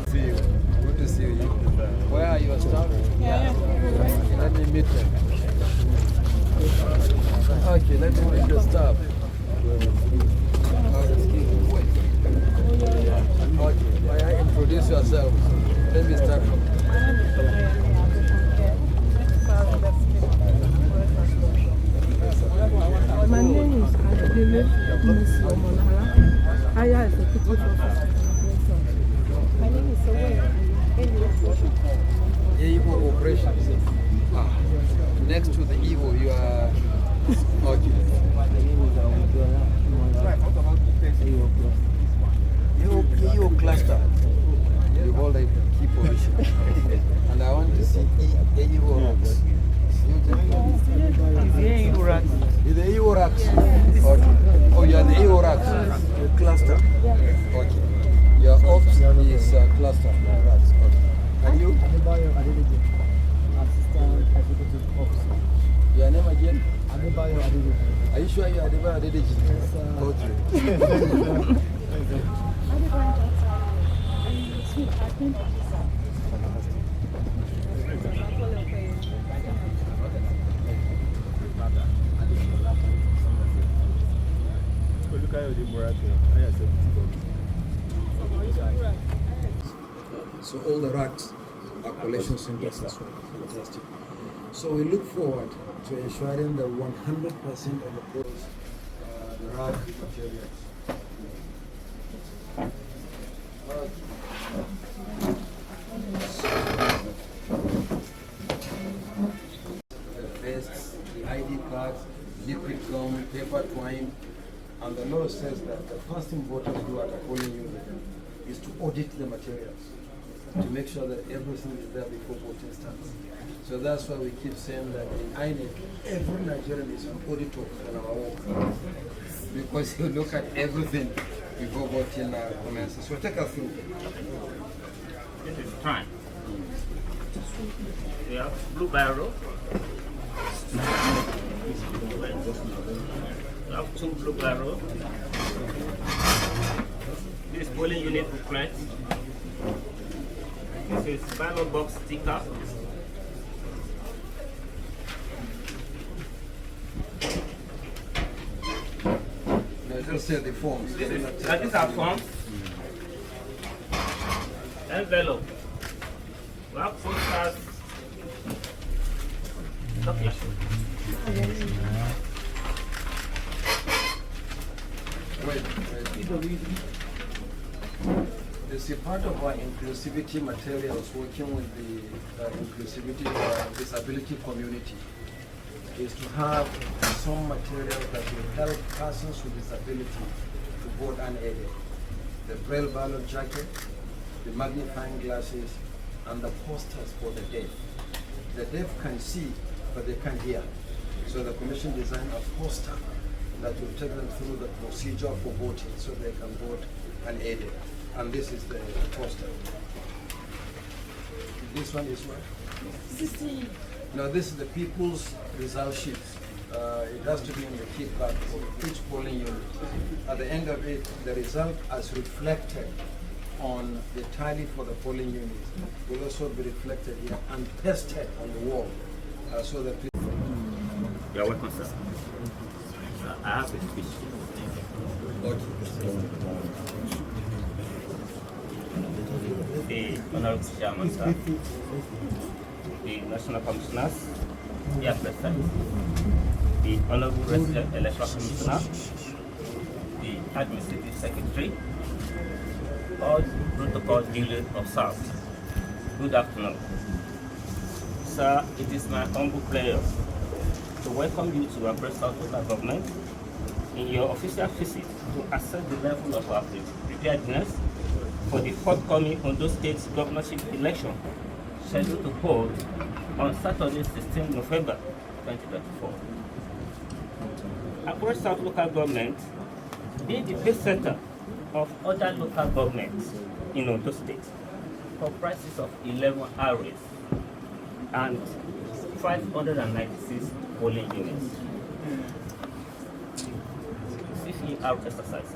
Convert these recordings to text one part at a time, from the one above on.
See you. Good to see you. Where are your staff? Yeah. Let me meet them. Okay, let me meet the staff. Okay, introduce yourself. Let me start from. My name is Mrs Bala Mustapha. My name is Evo operations. Next to the Evo, you are. Okay. Evo cluster. You hold a key position. And I want to see Evo rocks. Is the Evo rocks? Okay. Oh, you are the Evo rocks. Cluster. Okay. Your ops is cluster. Okay. And you? Assistant Executive Officer. Your name again? Adebayo. Are you sure you are Adebayo Adedeji? Yes, Okay. So all the racks are collection centers as well. Fantastic. So we look forward to ensuring that 100% of the products the rack materials. The vests, the ID cards, liquid gum, paper twine, and the law says that the first thing voters do at a polling unit is to audit the materials, to make sure that everything is there before voting starts. So that's why we keep saying that in INEC, every Nigerian is an auditor on our work, because you look at everything before voting commences. So take us through. This is time. We have blue barrel. We have two blue barrel. This polling unit booklet. This is ballot box sticker. No, just say the forms. These are forms. Envelope. We have posters. Okay. Wait. This is part of our inclusivity materials, working with the inclusivity disability community, is to have some materials that will help persons with disability to vote unaided. The braille ballot jacket, the magnifying glasses, and the posters for the deaf. The deaf can see, but they can't hear. So the commission designed a poster that will take them through the procedure for voting so they can vote unaided. And this is the poster. This one is what? 16. No, this is the people's result sheet. It has to be in the key card for each polling unit. At the end of it, the result as reflected on the tally for the polling unit will also be reflected here and pasted on the wall so that people You're welcome, sir. I have a speech. The Honorable Chairman, sir, the National Commissioners, dear President, the Honorable Resident Electoral Commissioner, the Administrative Secretary, all protocols duly observed. Good afternoon. Sir, it is my humble pleasure to welcome you to our Bristol local government in your official visit to assess the level of our preparedness for the forthcoming Ondo State Governorship election scheduled to hold on Saturday, 16 November 2024. Akure South local government being the base center of other local governments in Ondo State comprises of 11 areas and 596 polling units. CFR exercise.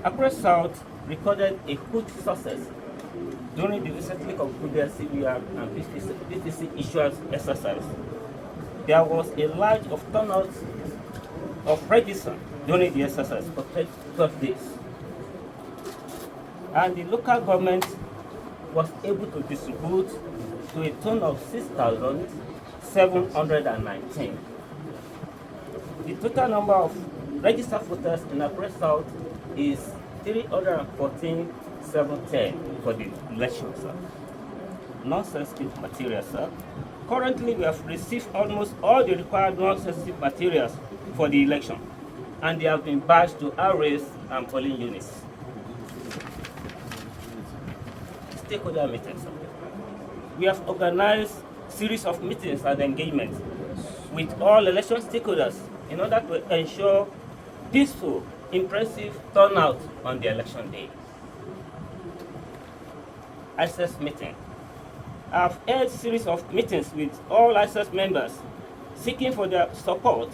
Akure South recorded a huge success during the recently concluded CBR and PTC issuance exercise. There was a large of turnout of register during the exercise for 12 days. And the local government was able to distribute to a total of 6,719. The total number of registered voters in Akure South is 314,710 for the election, sir. Non-sensitive materials, sir. Currently, we have received almost all the required non-sensitive materials for the election, and they have been badged to areas and polling units. Stakeholder meetings, sir. We have organized a series of meetings and engagements with all election stakeholders in order to ensure peaceful, impressive turnout on the election day. ICES meeting. I have held a series of meetings with all ICES members seeking for their support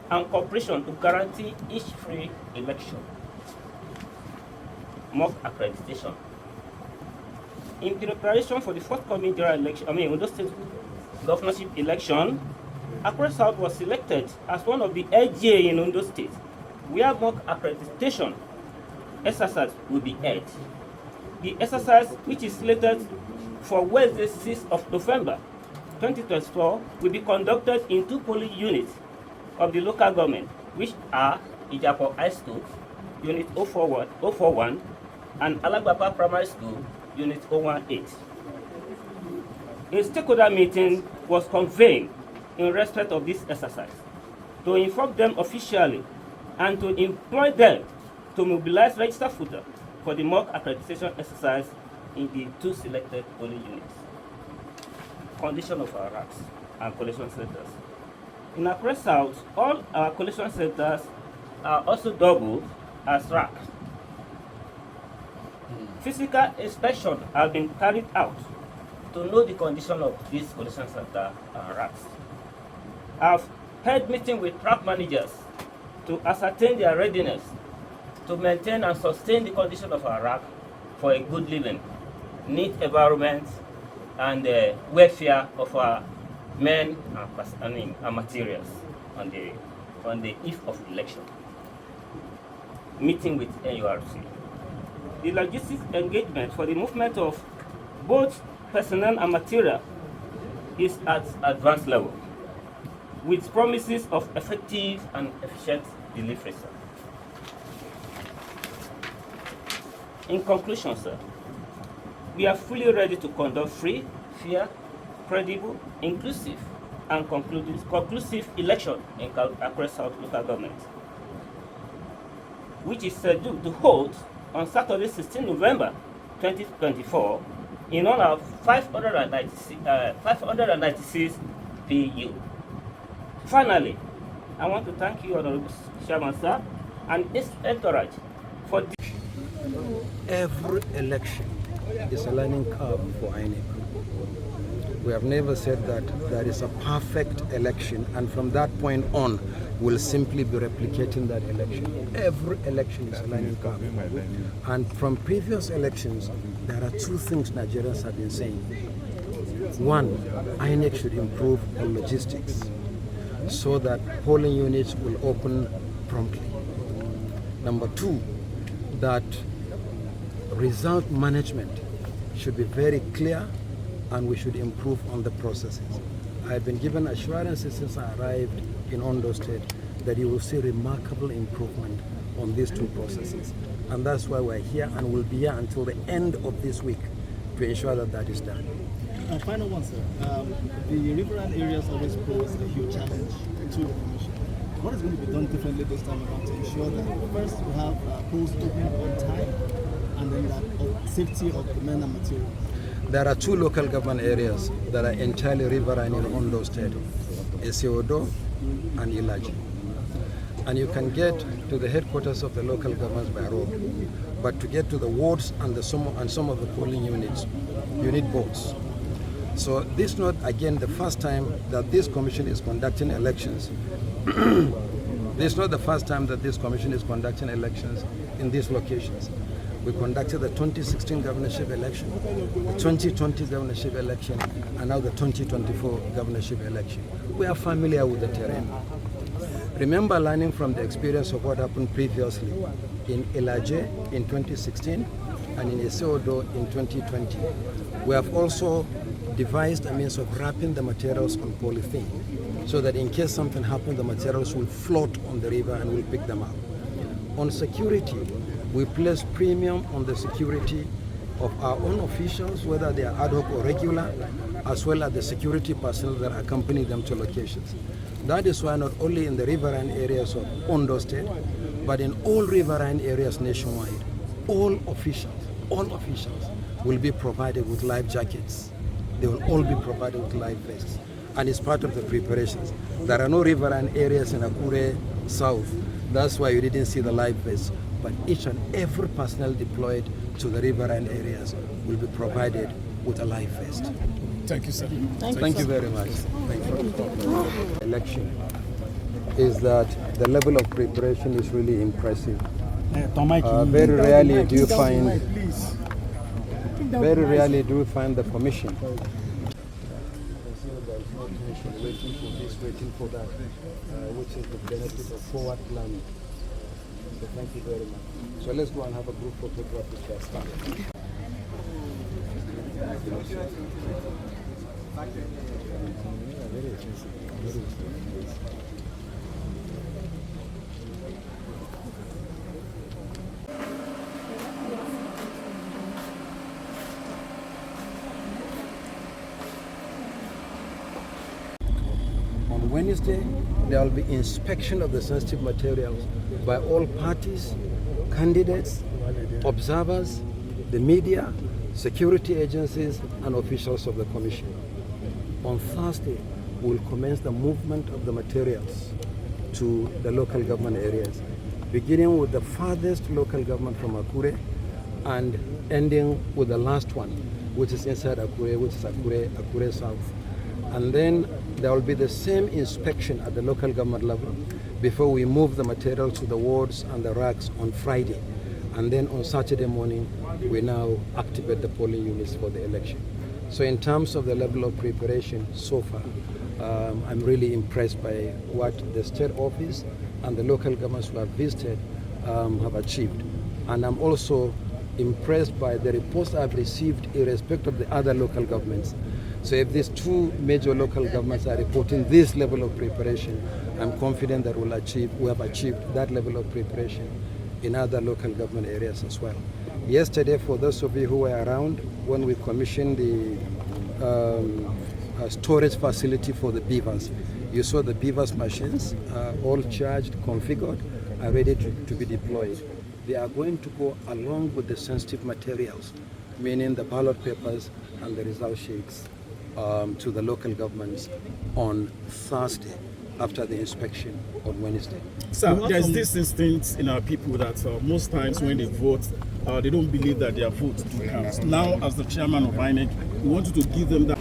and cooperation to guarantee each free election. Mock accreditation. In preparation for the forthcoming general election, Ondo State Governorship election, Akure South was selected as one of the LGA in Ondo State, where mock accreditation exercise will be held. The exercise, which is slated for Wednesday, 6th of November 2024, will be conducted in 2 polling units of the local government, which are Ijapo High School, Unit 041, and Alagbapa Primary School, Unit 018. A stakeholder meeting was convened in respect of this exercise to inform them officially and to employ them to mobilize registered voters for the mock accreditation exercise in the 2 selected polling units. Condition of our racks and collection centers. In Akure South, all our collection centers are also doubled as racks. Physical inspection has been carried out to know the condition of these collection center racks. I've held meetings with track managers to ascertain their readiness to maintain and sustain the condition of our rack for a good living, neat environment, and the welfare of our men and materials on the eve of election. Meeting with NURC. The logistics engagement for the movement of both personnel and material is at advanced level, with promises of effective and efficient delivery, sir. In conclusion, sir, we are fully ready to conduct free, fair, credible, inclusive, and conclusive election in Akure South local government, which is scheduled to hold on Saturday, 16 November 2024, in all of 596 PU. Finally, I want to thank you, Honorable Chairman, sir, and his entourage for Every election is a learning curve for INEC. We have never said that there is a perfect election, and from that point on, we'll simply be replicating that election. Every election is a learning curve. And from previous elections, there are 2 things Nigerians have been saying. 1, INEC should improve on logistics. so that polling units will open promptly. Number two, that result management should be very clear and we should improve on the processes. I have been given assurances since I arrived in Ondo State that you will see remarkable improvement on these two processes. And that's why we're here and will be here until the end of this week to ensure that that is done. Final one, sir. The riverine areas always pose a huge challenge to the Commission. What is going to be done differently this time around to ensure that first we have polls open on time and then that of safety of the men and materials? There are two local government areas that are entirely riverine in Ondo State, Itaogbolu and Ilaji. And you can get to the headquarters of the local governments by road, but to get to the wards and some of the polling units, you need boats. So this is not, again, the first time that this commission is conducting elections. This is not the first time that this commission is conducting elections in these locations. We conducted the 2016 governorship election, the 2020 governorship election, and now the 2024 governorship election. We are familiar with the terrain. Remember learning from the experience of what happened previously in Ilaje in 2016 and in Itaogbolu in 2020. We have also devised a means of wrapping the materials on polythene so that in case something happens, the materials will float on the river and we'll pick them up. On security, we place premium on the security of our own officials, whether they are ad hoc or regular, as well as the security personnel that accompany them to locations. That is why not only in the riverine areas of Ondo State, but in all riverine areas nationwide, all officials will be provided with life jackets. They will all be provided with life vests. And it's part of the preparations. There are no riverine areas in Akure South. That's why you didn't see the life vests. But each and every personnel deployed to the riverine areas will be provided with a life vest. Thank you, sir. Thank you very much. Thank you. Election is that the level of preparation is really impressive. Very rarely do you find the commission waiting for this, waiting for that, which is the benefit of forward planning. So thank you very much. So let's go and have a group photograph with that start. On Wednesday, there will be inspection of the sensitive materials by all parties, candidates, observers, the media, security agencies, and officials of the Commission. On Thursday, we will commence the movement of the materials to the local government areas, beginning with the farthest local government from Akure and ending with the last one, which is inside Akure, which is Akure South. And then there will be the same inspection at the local government level before we move the material to the wards and the racks on Friday. And then on Saturday morning, we now activate the polling units for the election. So in terms of the level of preparation so far, I'm really impressed by what the state office and the local governments who have visited have achieved. And I'm also impressed by the reports I've received irrespective of the other local governments. So if these two major local governments are reporting this level of preparation, I'm confident that we have achieved that level of preparation in other local government areas as well. Yesterday, for those of you who were around, when we commissioned the storage facility for the beavers, you saw the beavers machines all charged, configured, are ready to be deployed. They are going to go along with the sensitive materials, meaning the ballot papers and the result sheets, to the local governments on Thursday after the inspection on Wednesday. Sir, there's this instinct in our people that most times when they vote, they don't believe that their vote do count. Now, as the chairman of INEC, we want you to give them that.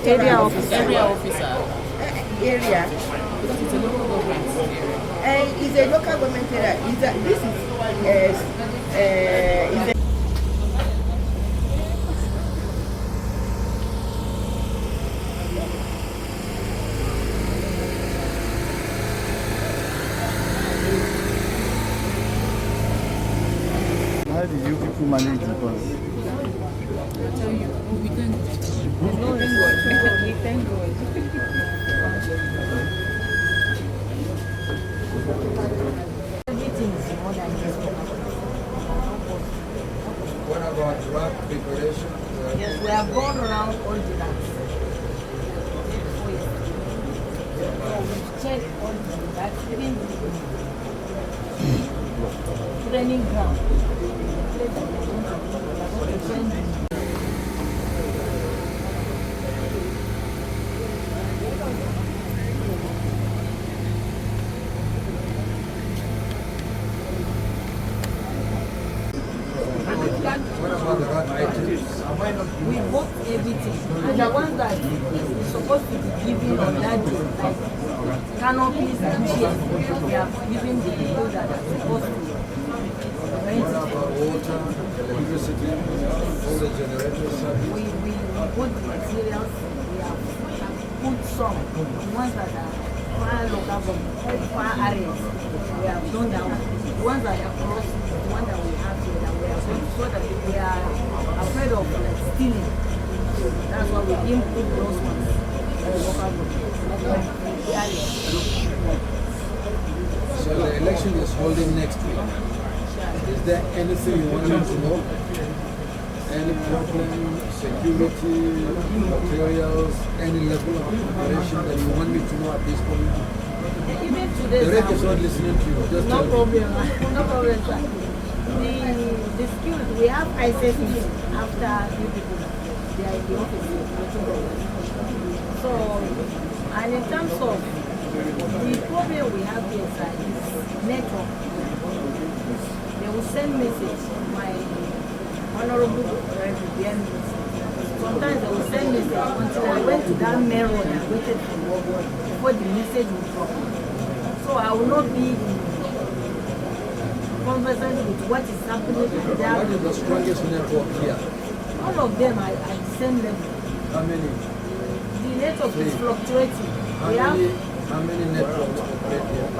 Area Officer. Area Officer. Area. Because it's a local government area. It's a local government area. This is How do you people manage the bus? I tell you, we can everything is more than just What about rock preparation? yes, we have gone around all the lands. So we've checked all the lands, even the training ground. Place that we are going to train. What about the rock items? We bought everything. And the ones that is supposed to be given on that day, like canopies and chairs, we have given the people that are supposed to rent What it. about water, electricity, all the generators? We put the materials, we have put some, the ones that are far local government, far areas, we have done that one. The ones that are close, the one that we have here, that we are going to, so that we are afraid of like stealing. That's why we didn't put those ones in local government. So the election is holding next week. Is there anything you want them to know? Any problem, security, materials, any level of preparation that you want me to know at this point? Even today, The rest is not listening to you. Just no tell me. problem, no problem, sir. The security, we have ICC after few people, they are in the office. So, and in terms of the problem we have here, sir, is network. They will send message, my honorable Reverend. Sometimes they will send message until I went to that main road and waited for before the message will drop. So I will not be conversant with what is happening there. What is the strongest network here? All of them are at the same level. How many? The network is fluctuating. How We have many networks operate here?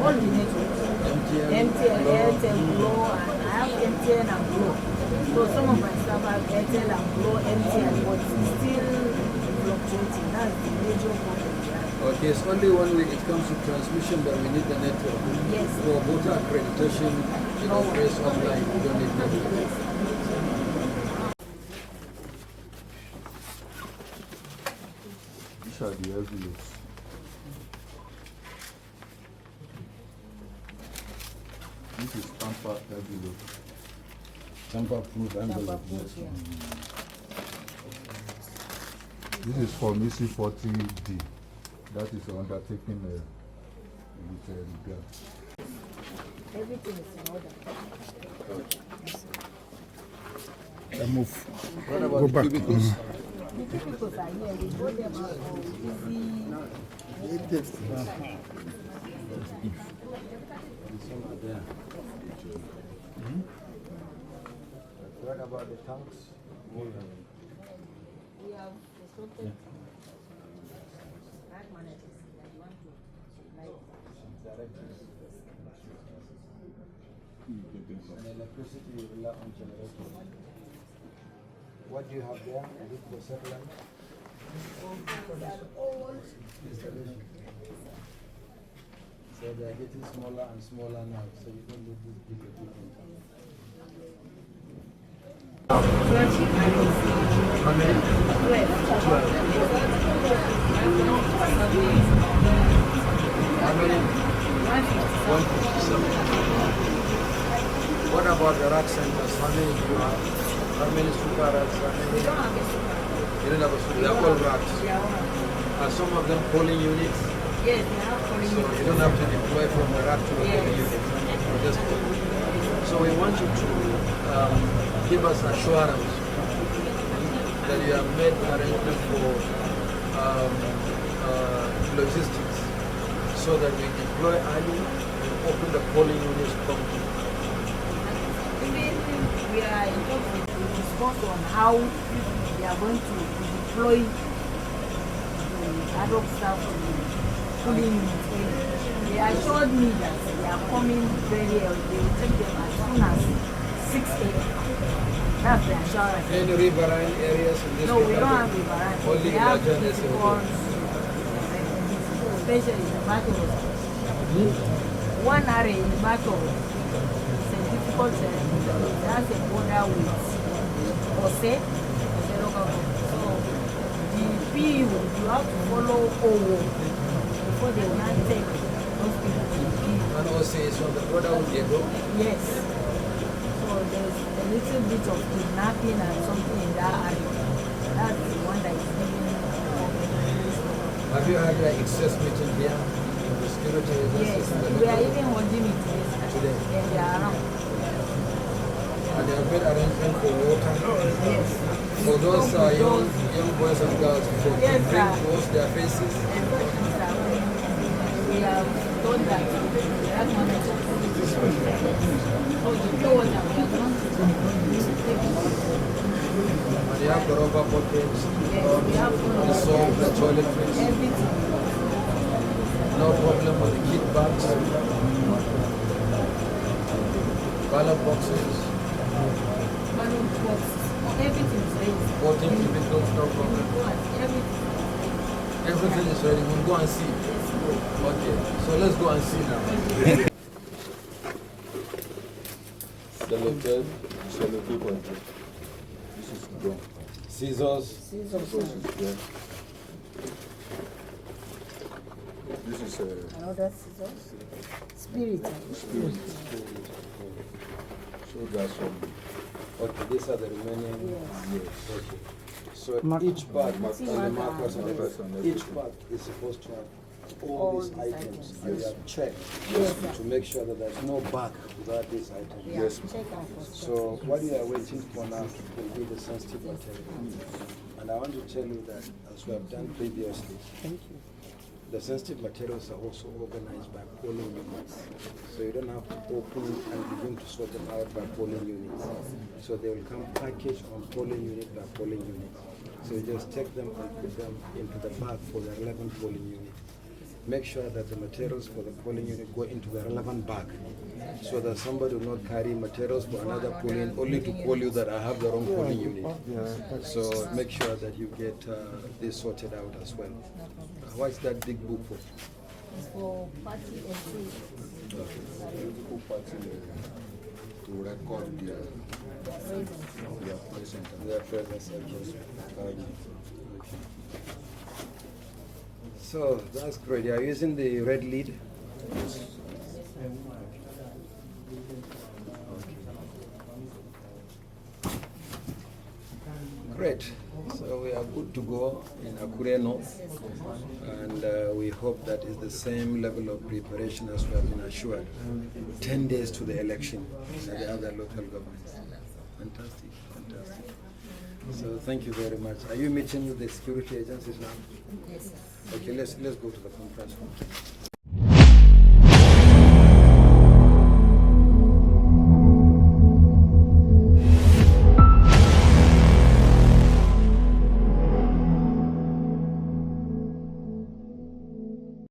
all the networks. MTN, Airtel, Glo, and I have MTN and Glo. So some of my staff have Airtel and Glo, MTN, but it's still fluctuating. That's the major problem we have. Okay, it's only when it comes to transmission that we need the network. Yes. For voter accreditation, it operates offline. We don't need network. These are the envelopes. This is tamper envelope. Tamper-proof envelope. This is for Missy 40D. That is undertaking with repair. Everything is in order. Move. What about Go the back. cubicles? The difficulties are here. We go them out busy. What about the tanks? We have instructed bank managers that want to like And electricity, you rely on generators. What do you have there? Is it for settlement? Installation. So they are getting smaller and smaller now, so you don't need this big equipment. How many? 12. How many? 157. What about the rack centers? How many do you have? How many super racks? How many? We don't have a super. You don't have a super. They are all racks. Are some of them polling units? Yes, they have polling So units. you don't have to deploy from the rack to the polling unit. You just so we want you to give us assurance that you have made arrangements for logistics so that we deploy early and open the polling units promptly. We are in talks with the response on how we are going to deploy the ad hoc staff to the polling units. They assured me that they are coming very early. They will take them as soon as 6 a.m. That's the assurance. Any riverine areas in this No, we don't have riverine. Only We have larger than especially the battle. One area in the battle. It's a difficult that's a border with Ose, the local government. So the PU, you have to follow OWO before they will not take those people to the PU. And also is on the border with Diego. Yes. So there's a little bit of kidnapping and something in that area. That's the one that is giving Have you had an excess meeting here with the security agencies? yes, and the we are local- even holding it Today? and they are around. And they have made arrangements for water. Yes. For those young boys and girls to Yes, drink, sir. wash their faces. We have told that that manager. Oh, the pure water, we are going to take it. And they have the rubber buckets, Yes, we have the soap, the toiletries. everything. No problem with the kit bags, ballot boxes, Balloon boxes, everything is ready. voting cubicles, no problem. Everything. Everything is ready. We'll go and see. Okay, so let's go and see now. Selected, selected control. This is gone. Scissors. Scissors is there. This is Another scissors. Spirit. so that's some. Okay, these are the remaining. Yes. Okay. So each bag and the markers on the back, each bag is supposed to have all these items. And you have checked to make sure that there's no bag without these items. Yes. Check out for So what we are waiting for now will be the sensitive material. And I want to tell you that as we have done previously, the sensitive materials are also organized by polling units. So you don't have to open and begin to sort them out by polling units. So they will come packaged on polling unit by polling unit. So you just take them and put them into the bag for the relevant polling unit. Make sure that the materials for the polling unit go into the relevant bag, so that somebody will not carry materials for another polling only to call you that I have the wrong polling unit. So make sure that you get this sorted out as well. What's that big book for? It's for party entry. To record their presence. Their presence. So that's great. You are using the red lead? Great. So we are good to go in Akure North, and we hope that is the same level of preparation as we have been assured. 10 days to the election at the other local governments. Fantastic, fantastic. So thank you very much. Are you meeting with the security agencies now? Yes. Okay, let's go to the conference room.